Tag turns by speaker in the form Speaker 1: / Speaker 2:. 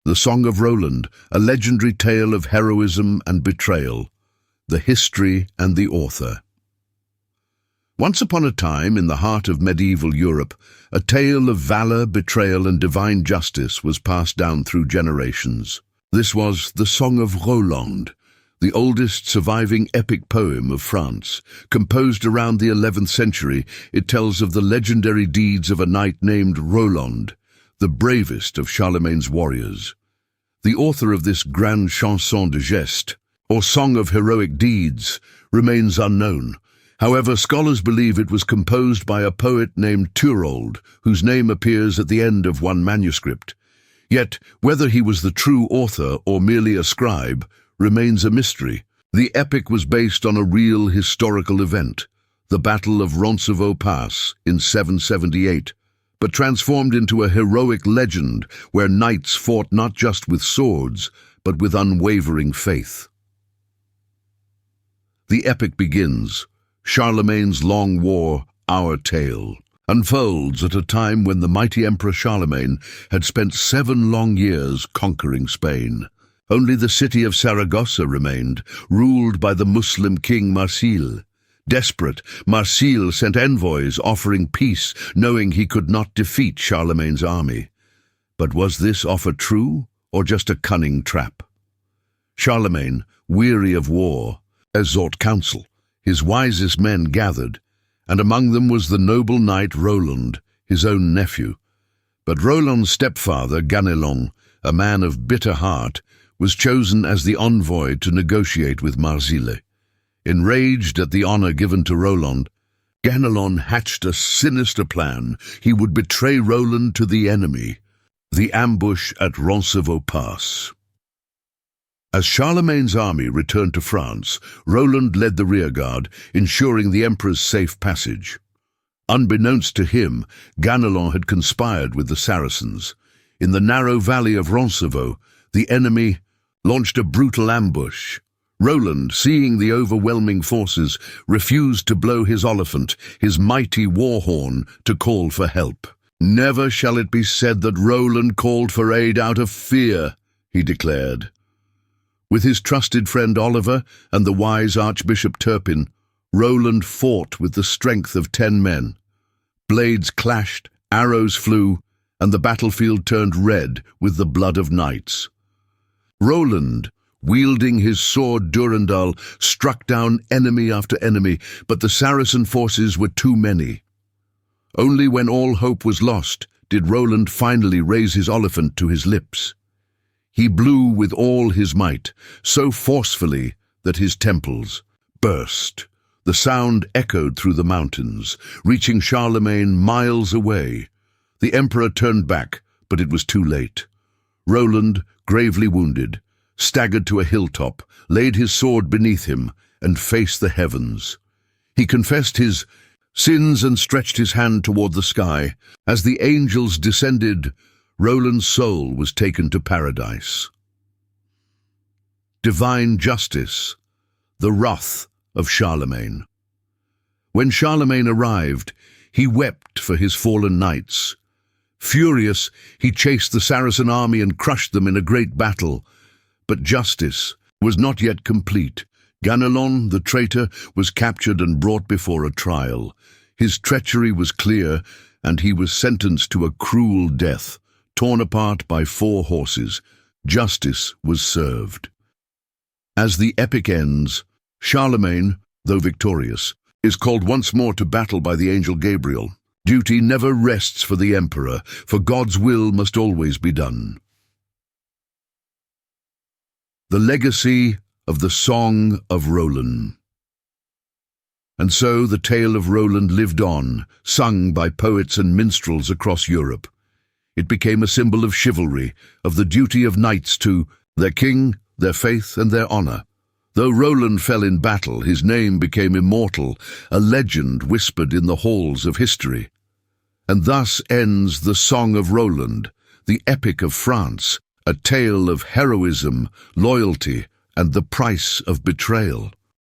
Speaker 1: The Song of Roland, a legendary tale of heroism and betrayal. The history and the author. Once upon a time, in the heart of medieval Europe, a tale of valor, betrayal, and divine justice was passed down through generations. This was the Song of Roland, the oldest surviving epic poem of France. Composed around the 11th century, it tells of the legendary deeds of a knight named Roland, the bravest of Charlemagne's warriors. The author of this grande chanson de geste, or song of heroic deeds, remains unknown. However, scholars believe it was composed by a poet named Turold, whose name appears at the end of one manuscript. Yet, whether he was the true author or merely a scribe remains a mystery. The epic was based on a real historical event, the Battle of Roncevaux Pass in 778, but transformed into a heroic legend where knights fought not just with swords, but with unwavering faith. The epic begins. Charlemagne's long war, our tale, unfolds at a time when the mighty Emperor Charlemagne had spent 7 long years conquering Spain. Only the city of Saragossa remained, ruled by the Muslim king Marsil. Desperate, Marsil sent envoys offering peace, knowing he could not defeat Charlemagne's army. But was this offer true, or just a cunning trap? Charlemagne, weary of war, sought counsel. His wisest men gathered, and among them was the noble knight Roland, his own nephew. But Roland's stepfather, Ganelon, a man of bitter heart, was chosen as the envoy to negotiate with Marsil. Enraged at the honor given to Roland, Ganelon hatched a sinister plan. He would betray Roland to the enemy. The ambush at Roncevaux Pass. As Charlemagne's army returned to France, Roland led the rearguard, ensuring the emperor's safe passage. Unbeknownst to him, Ganelon had conspired with the Saracens. In the narrow valley of Roncevaux, the enemy launched a brutal ambush. Roland, seeing the overwhelming forces, refused to blow his oliphant, his mighty war horn, to call for help. "Never shall it be said that Roland called for aid out of fear," he declared. With his trusted friend Oliver and the wise Archbishop Turpin, Roland fought with the strength of 10 men. Blades clashed, arrows flew, and the battlefield turned red with the blood of knights. Roland, wielding his sword Durandal, struck down enemy after enemy, but the Saracen forces were too many. Only when all hope was lost did Roland finally raise his oliphant to his lips. He blew with all his might, so forcefully that his temples burst. The sound echoed through the mountains, reaching Charlemagne miles away. The emperor turned back, but it was too late. Roland, gravely wounded, staggered to a hilltop, laid his sword beneath him, and faced the heavens. He confessed his sins and stretched his hand toward the sky. As the angels descended, Roland's soul was taken to paradise. Divine justice, the wrath of Charlemagne. When Charlemagne arrived, he wept for his fallen knights. Furious, he chased the Saracen army and crushed them in a great battle. But justice was not yet complete. Ganelon, the traitor, was captured and brought before a trial. His treachery was clear, and he was sentenced to a cruel death, torn apart by 4 horses. Justice was served. As the epic ends, Charlemagne, though victorious, is called once more to battle by the angel Gabriel. Duty never rests for the emperor, for God's will must always be done. The legacy of the Song of Roland. And so the tale of Roland lived on, sung by poets and minstrels across Europe. It became a symbol of chivalry, of the duty of knights to their king, their faith, and their honor. Though Roland fell in battle, his name became immortal, a legend whispered in the halls of history. And thus ends the Song of Roland, the epic of France, a tale of heroism, loyalty, and the price of betrayal.